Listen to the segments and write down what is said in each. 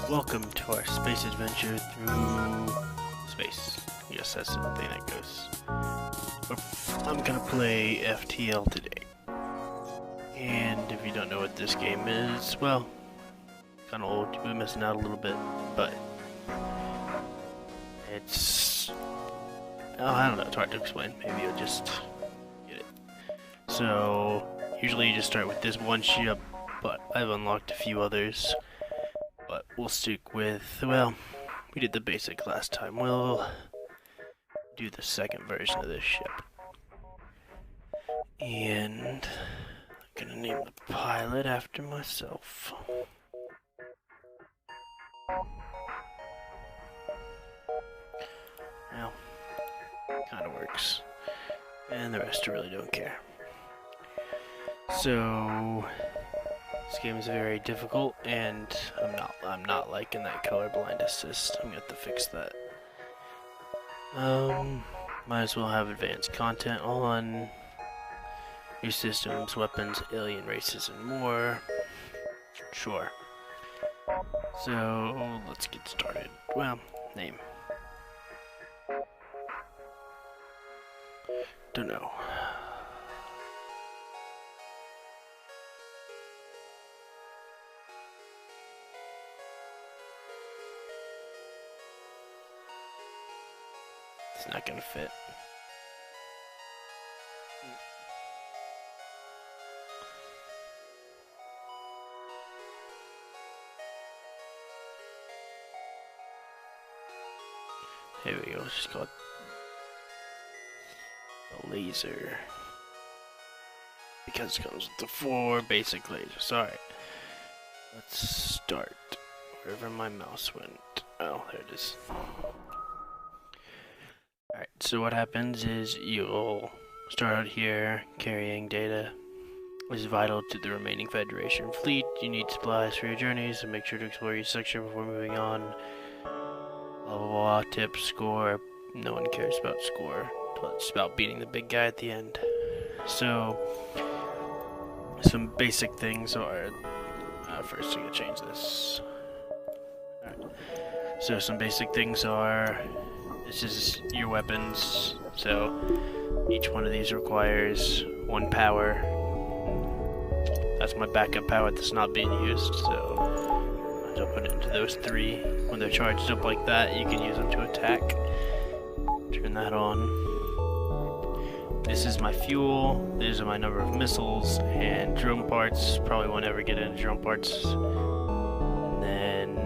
Welcome to our space adventure through space. Yes, that's the thing that goes. I'm gonna play FTL today. And if you don't know what this game is, well, kinda old, you've been missing out a little bit, but it's... oh, I don't know, it's hard to explain. Maybe you'll just get it. So, usually you just start with this one ship, but I've unlocked a few others. But we'll stick with, well, we did the basic last time. We'll do the second version of this ship. And I'm gonna name the pilot after myself. Well, kinda works. And the rest I really don't care. So this game is very difficult, and I'm not liking that colorblind assist. I'm gonna have to fix that. Might as well have advanced content on. New systems, weapons, alien races, and more. Sure. So let's get started. Well, name. Don't know. It's not gonna fit. Here we go, let's just call it the laser. Because it comes with the 4 basic lasers. Alright. Let's start. Wherever my mouse went. Oh, there it is. Alright, so what happens is you'll start out here carrying data. This is vital to the remaining Federation fleet. You need supplies for your journeys, so make sure to explore each section before moving on. Blah blah blah, tips, score. No one cares about score. It's about beating the big guy at the end. So, some basic things are... first I'm going to change this. Alright. So some basic things are... this is your weapons, so each one of these requires 1 power. That's my backup power that's not being used, so I'll put it into those 3. When they're charged up like that, you can use them to attack. Turn that on. This is my fuel, these are my number of missiles, and drone parts. Probably won't ever get into drone parts. And then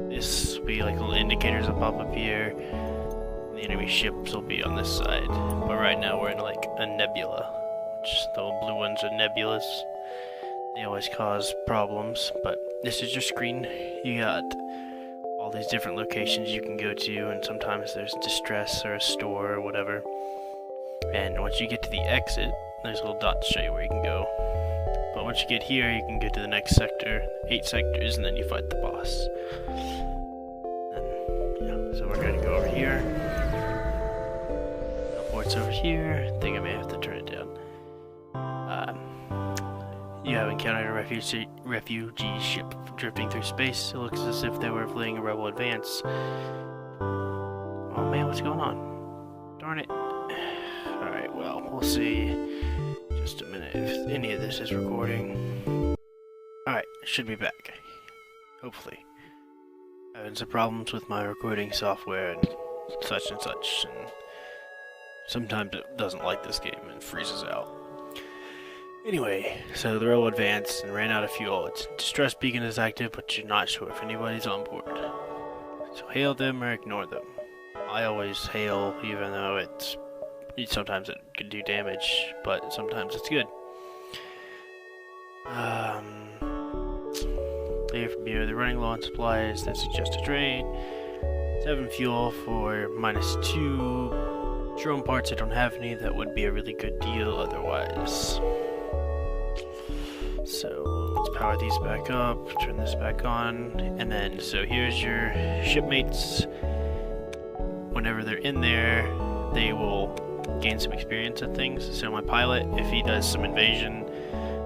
this will be like little indicators that pop up here. The enemy ships will be on this side, but right now we're in like a nebula, which the little blue ones are nebulas. They always cause problems, but this is your screen. You got all these different locations you can go to, and sometimes there's distress or a store or whatever. And once you get to the exit, there's a little dot to show you where you can go. But once you get here, you can go to the next sector, 8 sectors, and then you fight the boss. And, yeah, so we're going to go over here. Ports over here. I think I may have to turn it down. You have encountered a refugee ship drifting through space. It looks as if they were fleeing a rebel advance. Oh man, what's going on? Darn it. Alright, well, we'll see just a minute if any of this is recording. Alright, should be back. Hopefully. Having some problems with my recording software and such, and sometimes it doesn't like this game and freezes out. Anyway, so the rebel advanced and ran out of fuel. Its distress beacon is active, but you're not sure if anybody's on board. So hail them or ignore them. I always hail, even though sometimes it can do damage, but sometimes it's good. Here from here, they're running low on supplies that suggest a trade. 7 fuel for -2. Drone parts, I don't have any. That would be a really good deal otherwise. So let's power these back up, turn this back on, and then so here's your shipmates. Whenever they're in there, they will gain some experience at things. So my pilot, if he does some invasion,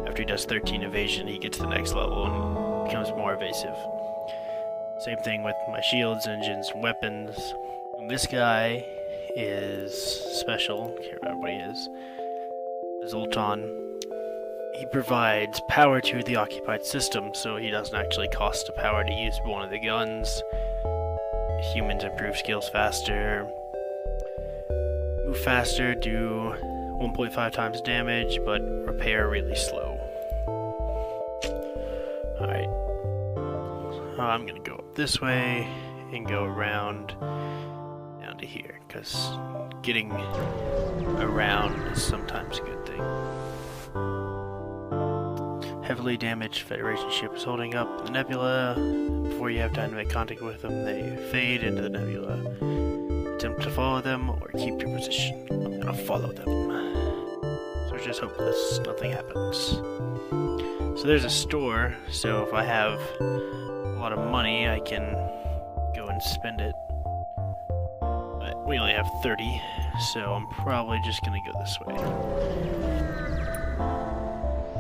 after he does 13 evasion, he gets to the next level and becomes more evasive. Same thing with my shields, engines, weapons. And this guy is special. Can't remember what he is. Zoltan. He provides power to the occupied system, so he doesn't actually cost the power to use one of the guns. Humans improve skills faster, move faster, do 1.5 times damage, but repair really slow. Alright. I'm gonna go up this way and go around down to here, because getting around is sometimes a good thing. Heavily damaged Federation ship is holding up the nebula. Before you have time to make contact with them, they fade into the nebula. Attempt to follow them or keep your position. I'm gonna follow them. So just hopeless, nothing happens. So there's a store, so if I have a lot of money, I can go and spend it. But we only have 30, so I'm probably just gonna go this way.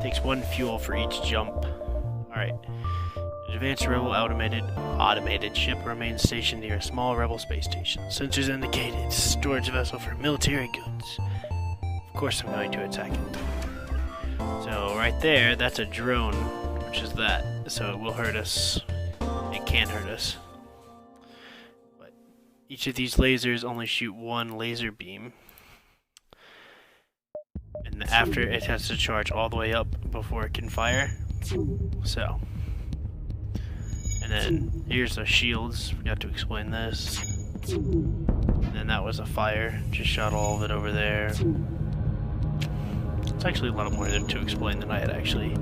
Takes 1 fuel for each jump. Alright. An advanced rebel automated ship remains stationed near a small rebel space station. Sensors indicated storage vessel for military goods. Of course I'm going to attack it. So right there, that's a drone, which is that. So it will hurt us. It can hurt us. But each of these lasers only shoot 1 laser beam. And after it has to charge all the way up before it can fire. So. And then here's the shields. Forgot to explain this. And then that was a fire. Just shot all of it over there. It's actually a lot more to explain than I had actually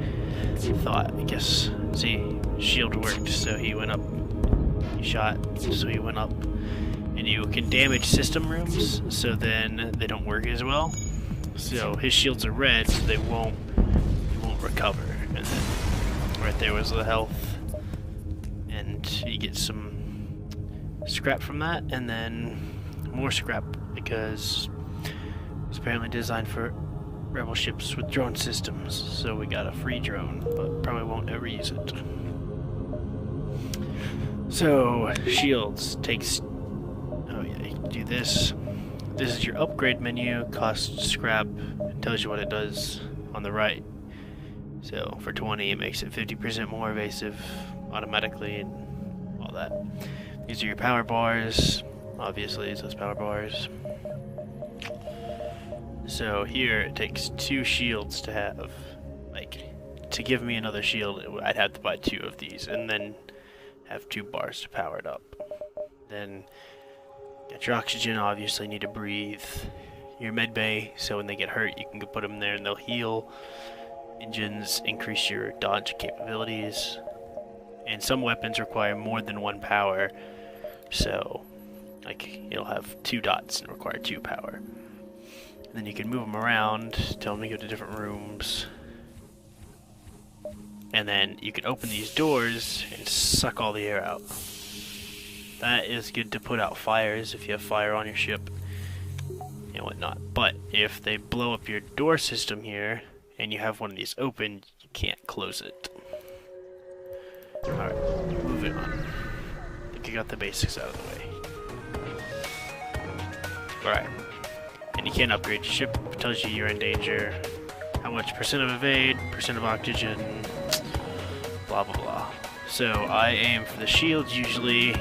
thought. I guess. See, shield worked, so he went up. He shot, so he went up. And you can damage system rooms, so then they don't work as well. So his shields are red, so they won't recover. And then right there was the health, and you get some scrap from that, and then more scrap because it's apparently designed for rebel ships with drone systems. So we got a free drone, but probably won't ever use it. So shields takes. Oh yeah, you can do this. This is your upgrade menu, costs scrap, it tells you what it does on the right. So for 20 it makes it 50% more evasive automatically and all that. These are your power bars, obviously it's those power bars. So here it takes 2 shields to have, like, to give me another shield I'd have to buy 2 of these and then have 2 bars to power it up. Then got your oxygen, obviously need to breathe. Your med bay, so when they get hurt, you can put them there and they'll heal. Engines increase your dodge capabilities. And some weapons require more than 1 power. So, like, you'll have 2 dots and require 2 power. And then you can move them around, tell them to go to different rooms. And then you can open these doors and suck all the air out. That is good to put out fires if you have fire on your ship and whatnot. But if they blow up your door system here and you have one of these open, you can't close it. Alright, moving on. I think I got the basics out of the way. Alright. And you can't upgrade your ship. It tells you you're in danger. How much percent of evade, percent of oxygen, blah blah blah. So I aim for the shields usually.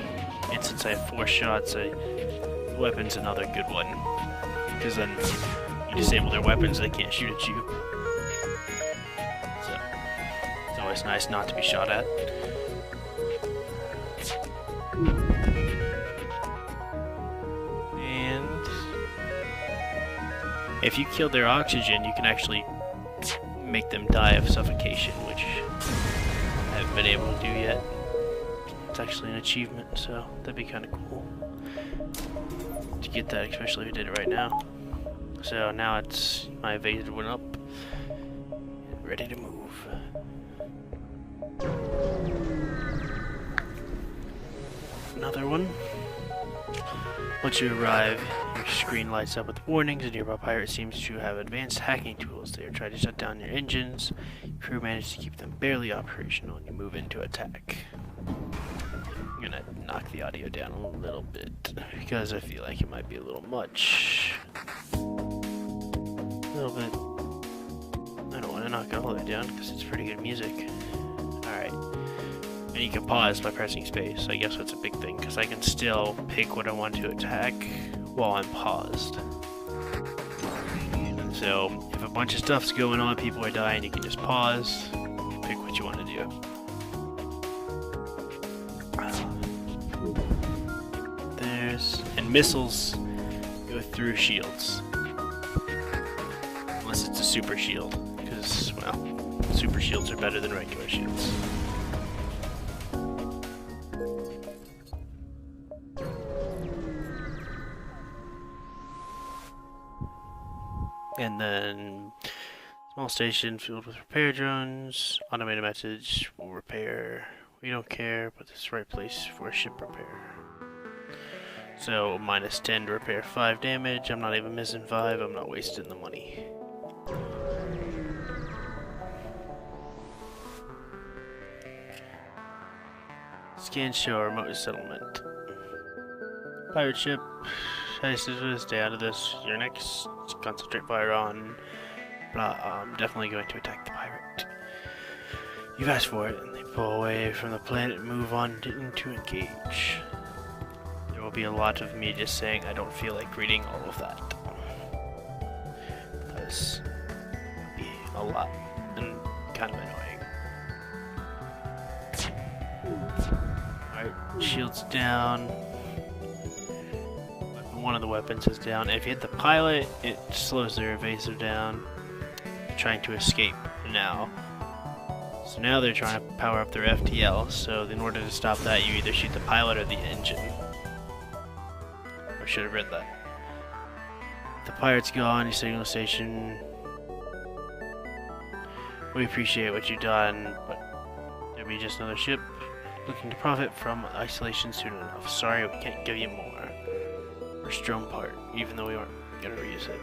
And since I have 4 shots, the weapon's another good one. Because then you disable their weapons, they can't shoot at you. So, it's always nice not to be shot at. And if you kill their oxygen, you can actually make them die of suffocation, which I haven't been able to do yet. It's actually an achievement, so that'd be kind of cool to get that, especially if we did it right now. So now it's my evaded went up, ready to move. Another one. Once you arrive, your screen lights up with warnings. A nearby pirate seems to have advanced hacking tools. They are trying to shut down your engines. Your crew managed to keep them barely operational, and you move in to attack. I'm gonna knock the audio down a little bit because I feel like it might be a little much. A little bit. I don't want to knock it all the way down because it's pretty good music. Alright. And you can pause by pressing space. I guess that's a big thing because I can still pick what I want to attack while I'm paused. So if a bunch of stuff's going on, people are dying, you can just pause, pick what you want to do. And missiles go through shields. Unless it's a super shield, because, well, super shields are better than regular shields. And then, small station filled with repair drones, automated message, will repair, we don't care, but this is the right place for a ship repair. So, minus 10 to repair 5 damage, I'm not even missing 5, I'm not wasting the money. Scan show remote settlement. Pirate ship, stay out of this, you're next, concentrate fire on, blah, I'm definitely going to attack the pirate. You've asked for it, and they pull away from the planet and move on to engage. There will be a lot of me just saying I don't feel like reading all of that. Because it'll be a lot and kind of annoying. Alright, shields down. One of the weapons is down. If you hit the pilot, it slows their evasive down. They're trying to escape now. So now they're trying to power up their FTL, so in order to stop that, you either shoot the pilot or the engine. I should have read that. The pirate's gone, your signal station. We appreciate what you've done, but there'll be just another ship looking to profit from isolation soon enough. Sorry, we can't give you more. First drone part, even though we aren't gonna reuse it.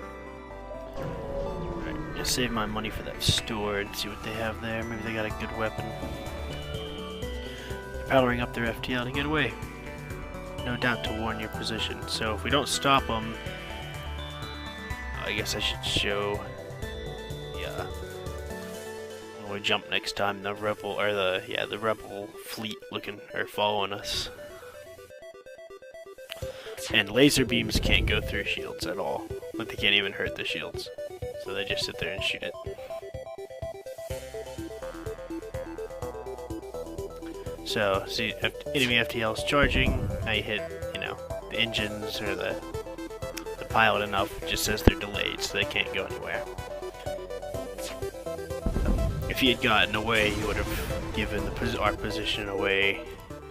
Alright, just save my money for that store and see what they have there. Maybe they got a good weapon. They're powering up their FTL to get away. No doubt to warn your position. So if we don't stop them, I guess I should show. Yeah. When we jump next time, the rebel or the rebel fleet looking or following us. And laser beams can't go through shields at all. Like they can't even hurt the shields. So they just sit there and shoot it. So, see, enemy FTL is charging, now you hit, you know, the engines or the pilot enough, it just says they're delayed, so they can't go anywhere. If he had gotten away, he would have given our position away,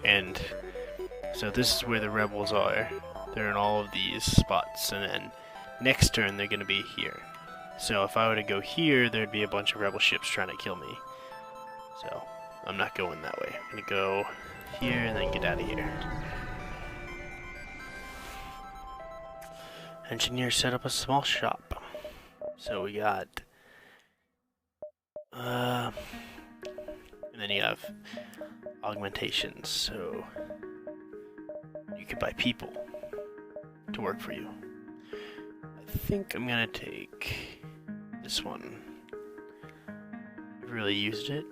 and so this is where the rebels are. They're in all of these spots, and then next turn they're going to be here. So if I were to go here, there'd be a bunch of rebel ships trying to kill me. So I'm not going that way. I'm going to go here and then get out of here. Engineer set up a small shop. So we got... and then you have augmentations, so you could buy people to work for you. I think I'm gonna take this one. I've really used it.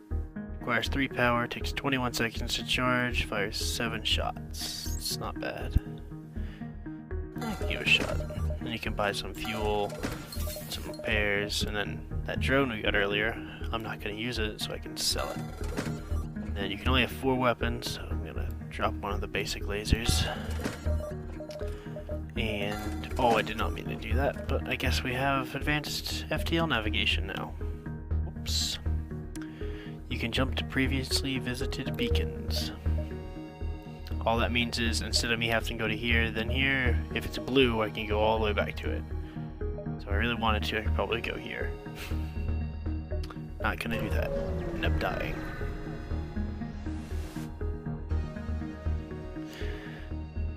Requires 3 power, takes 21 seconds to charge, fires 7 shots. It's not bad. I can give it a shot. Then you can buy some fuel, some repairs, and then that drone we got earlier, I'm not gonna use it, so I can sell it. And then you can only have 4 weapons, so I'm gonna drop one of the basic lasers. And, oh, I did not mean to do that, but I guess we have advanced FTL navigation now. Whoops. You can jump to previously visited beacons. All that means is, instead of me having to go to here, then here, if it's blue, I can go all the way back to it. So if I really wanted to, I could probably go here. Not gonna do that. End up dying.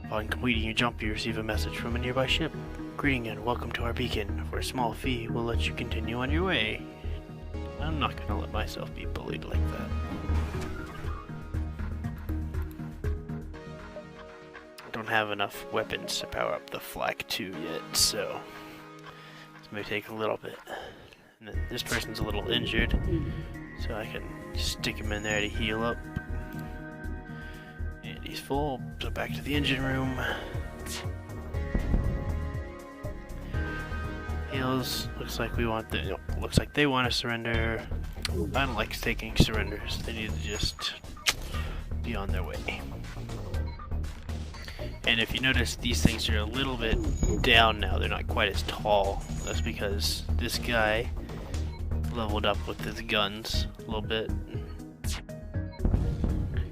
Upon completing your jump, you receive a message from a nearby ship. Greeting and welcome to our beacon. For a small fee, we'll let you continue on your way. I'm not gonna let myself be bullied like that. don't have enough weapons to power up the Flak 2 yet, so this may take a little bit. And then this person's a little injured, so I can stick him in there to heal up. And he's full, so back to the engine room. Heals, looks like looks like they want to surrender. I don't like taking surrenders, they need to just be on their way. And if you notice, these things are a little bit down now, they're not quite as tall. That's because this guy leveled up with his guns a little bit.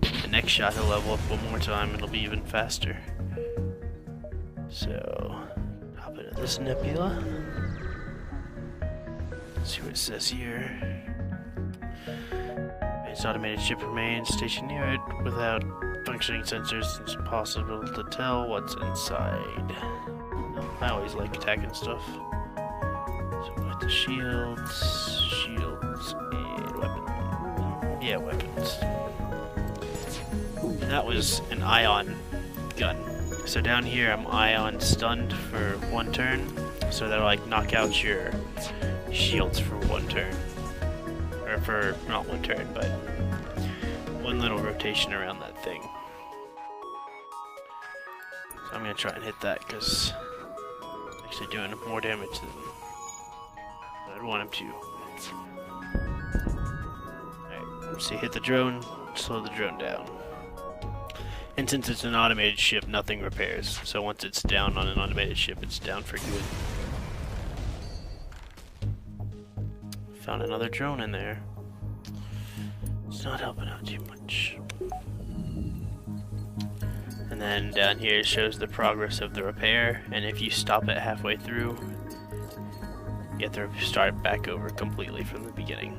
The next shot he'll level up one more time and it'll be even faster. So, hop into this nebula. See what it says here. Its automated ship remains stationed near it without functioning sensors. It's impossible to tell what's inside. I always like attacking stuff. So with the shields, and weapons. Yeah, weapons. And that was an ion gun. So down here I'm ion stunned for 1 turn. So that'll like knock out your shields for 1 turn. Or for, not 1 turn, but 1 little rotation around that thing. So I'm gonna try and hit that because it's actually doing more damage than I'd want him to. Alright, let's see, hit the drone, slow the drone down. And since it's an automated ship, nothing repairs. So once it's down on an automated ship, it's down for good. Found another drone in there. It's not helping out too much. And then down here it shows the progress of the repair, and if you stop it halfway through, you have to start back over completely from the beginning.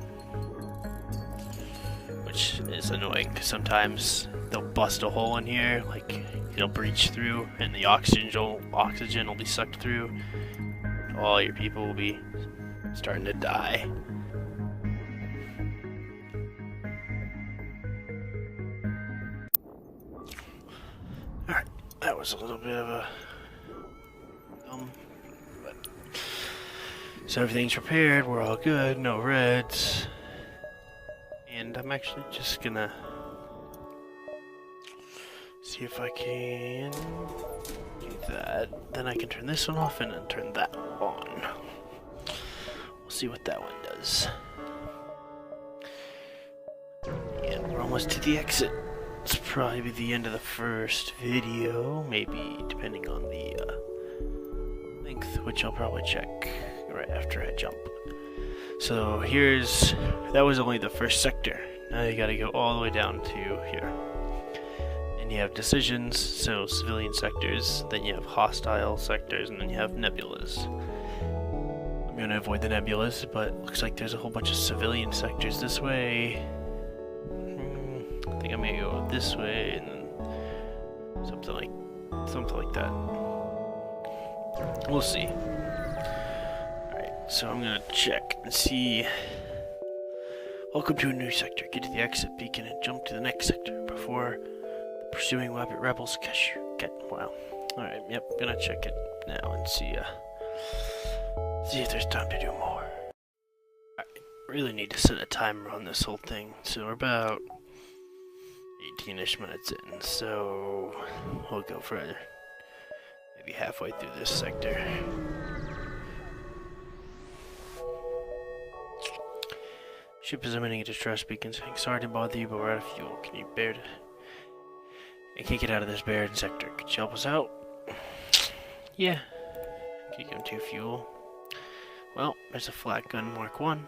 Which is annoying, because sometimes they'll bust a hole in here, like it'll breach through, and the oxygen will be sucked through. All your people will be starting to die. Alright, that was a little bit of a but so everything's repaired, we're all good, no reds. And I'm actually just gonna see if I can do that. Then I can turn this one off and then turn that on. We'll see what that one does. And we're almost to the exit. It's probably be the end of the first video, maybe depending on the length, which I'll probably check right after I jump. So that was only the first sector. Now you gotta go all the way down to here. And you have decisions, so civilian sectors, then you have hostile sectors, and then you have nebulas. I'm gonna avoid the nebulas, but looks like there's a whole bunch of civilian sectors this way. I think I'm gonna go this way, and then something like that. We'll see. Alright, so I'm gonna check and see. Welcome to a new sector. Get to the exit beacon and jump to the next sector before the pursuing rebels catch you. Wow. Alright, yep, gonna check it now and see if there's time to do more. Alright, really need to set a timer on this whole thing. So we're about 18-ish minutes in, so we'll go further. Maybe halfway through this sector. Ship is emitting a distress beacon saying, "Sorry to bother you, but we're out of fuel. Can you bear to... I can't get out of this barren sector. Could you help us out?" Yeah. Can't go to fuel. Well, there's a flat gun Mark 1.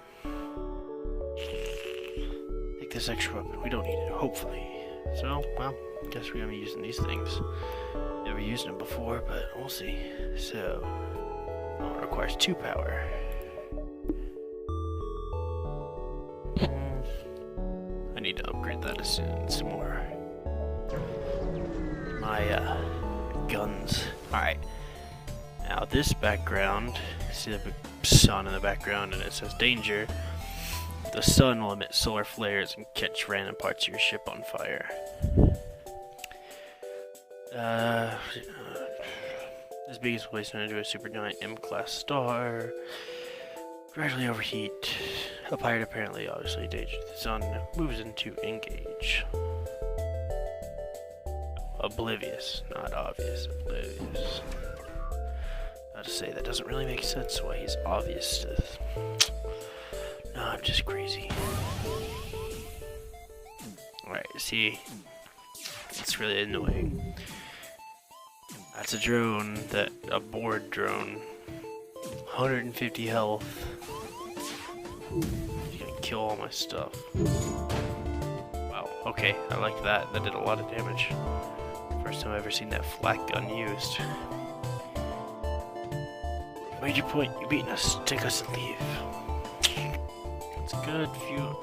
Take this extra weapon. We don't need it, hopefully. So, well, guess we're gonna be using these things. Never used them before, but we'll see. So, well, it requires 2 power. I need to upgrade that as soon. Some more. My guns. Alright. Now this background, see the big sun in the background and it says danger. The sun will emit solar flares and catch random parts of your ship on fire. This biggest place into a supergiant M-class star. Gradually overheat. A pirate apparently obviously endangered the sun moves into engage. Oblivious, not obvious, oblivious. How to say that doesn't really make sense why he's obvious to this. No, I'm just crazy. Alright, see, it's really annoying. That's a drone, a board drone. 150 health. He's gonna kill all my stuff. Wow, okay, I like that. That did a lot of damage. First time I've ever seen that flak gun used. You made your point, you beaten us, take us and leave. It's good if you...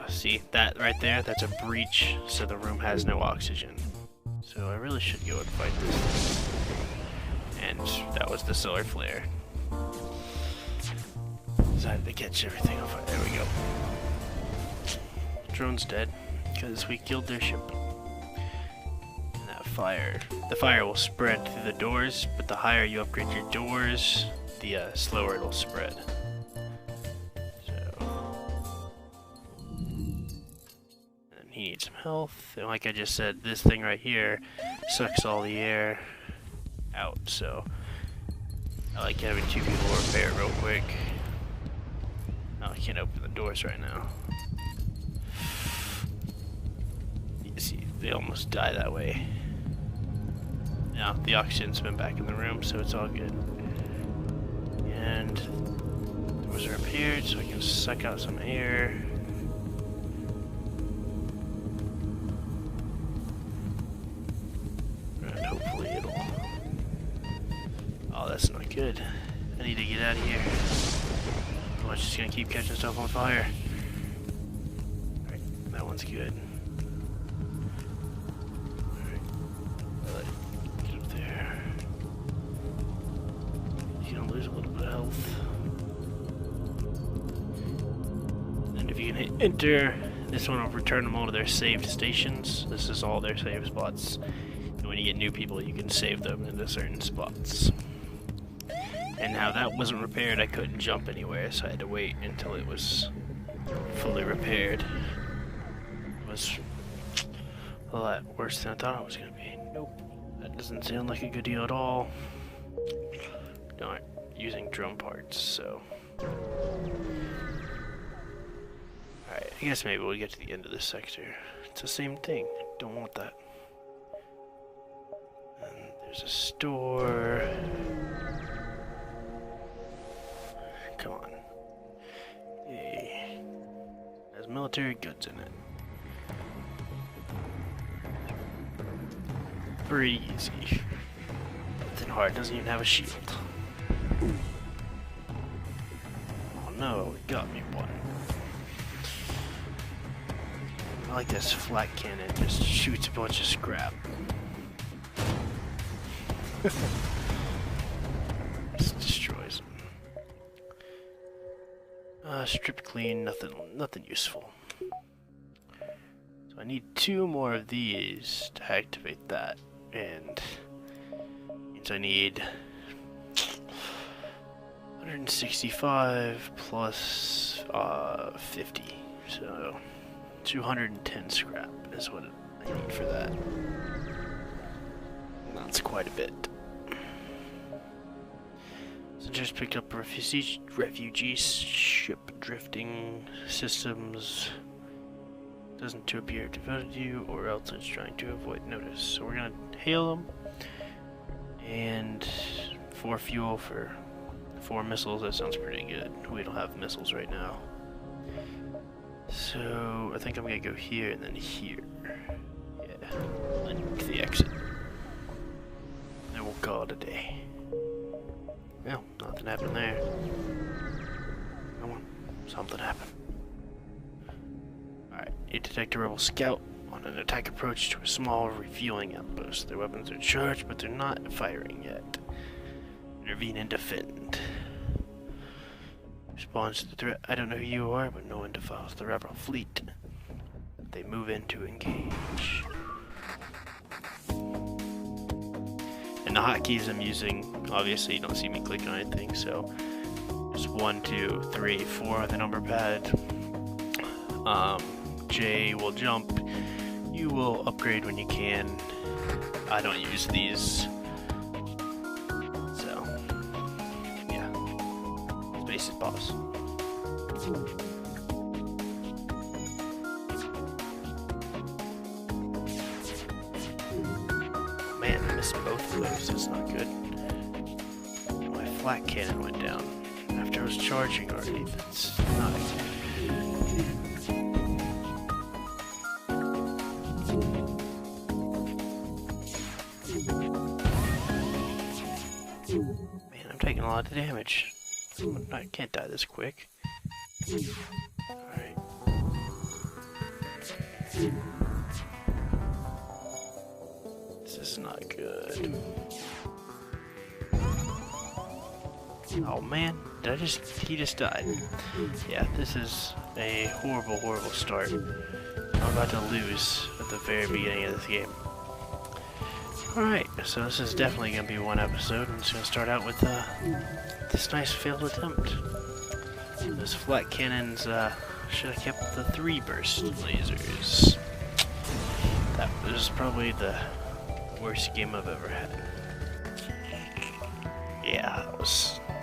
see, that right there, that's a breach, so the room has no oxygen. So I really should go and fight this thing. And that was the solar flare. Decided to catch everything on fire. There we go. The drone's dead, because we killed their ship. And that fire, the fire will spread through the doors, but the higher you upgrade your doors, the slower it'll spread. He needs some health, and like I just said, this thing right here sucks all the air out, so I like having two people repair it real quick. Oh, I can't open the doors right now. You see, they almost die that way. Now, the oxygen's been back in the room, so it's all good. And the doors are repaired, so I can suck out some air. Oh, that's not good. I need to get out of here. Otherwise, just gonna keep catching stuff on fire. Alright, that one's good. Alright, get up there. He's gonna lose a little bit of health. And if you can hit enter, this one will return them all to their saved stations. This is all their save spots. And when you get new people, you can save them into certain spots. And now that wasn't repaired, I couldn't jump anywhere, so I had to wait until it was fully repaired. It was a lot worse than I thought it was going to be. Nope, that doesn't sound like a good deal at all. Not using drone parts, so... Alright, I guess maybe we'll get to the end of this sector. It's the same thing, don't want that. And there's a store... Come on. Hey. Has military goods in it. Pretty easy. Nothing hard, doesn't even have a shield. Oh no, it got me one. I like this flak cannon, just shoots a bunch of scrap. Just destroys them. Strip clean, nothing useful. So I need 2 more of these to activate that, and means I need 165 plus 50, so 210 scrap is what I need for that. That's quite a bit. So just picked up a refugee ship drifting systems. Doesn't appear devoted to you, or else it's trying to avoid notice. So we're gonna hail them, and 4 fuel for 4 missiles. That sounds pretty good. We don't have missiles right now, so I think I'm gonna go here and then here. Yeah, and to the exit. And we'll call it a day. Well, nothing happened there. Come on, something happened. Alright, you detect a rebel scout on an attack approach to a small refueling outpost. Their weapons are charged, but they're not firing yet. Intervene and defend. Responds to the threat. I don't know who you are, but no one defiles the rebel fleet. They move in to engage. And the hotkeys I'm using, obviously you don't see me click on anything, so there's 1, 2, 3, 4 on the number pad. J will jump. You will upgrade when you can. I don't use these. So, yeah. Space is boss. Man, I missed both of those. That's not good. My flat cannon went down after I was charging already. That's not good. Man, I'm taking a lot of damage. I can't die this quick. Alright. This is not good. Oh man, he just died. Yeah, this is a horrible, horrible start. I'm about to lose at the very beginning of this game. Alright, so this is definitely going to be one episode. I'm just going to start out with this nice failed attempt. Those flat cannons, should have kept the 3 burst lasers. That was probably the worst game I've ever had. Yeah,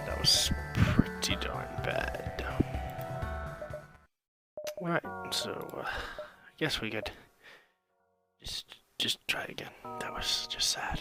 that was pretty darn bad. Alright, so I guess we could just try again. That was just sad.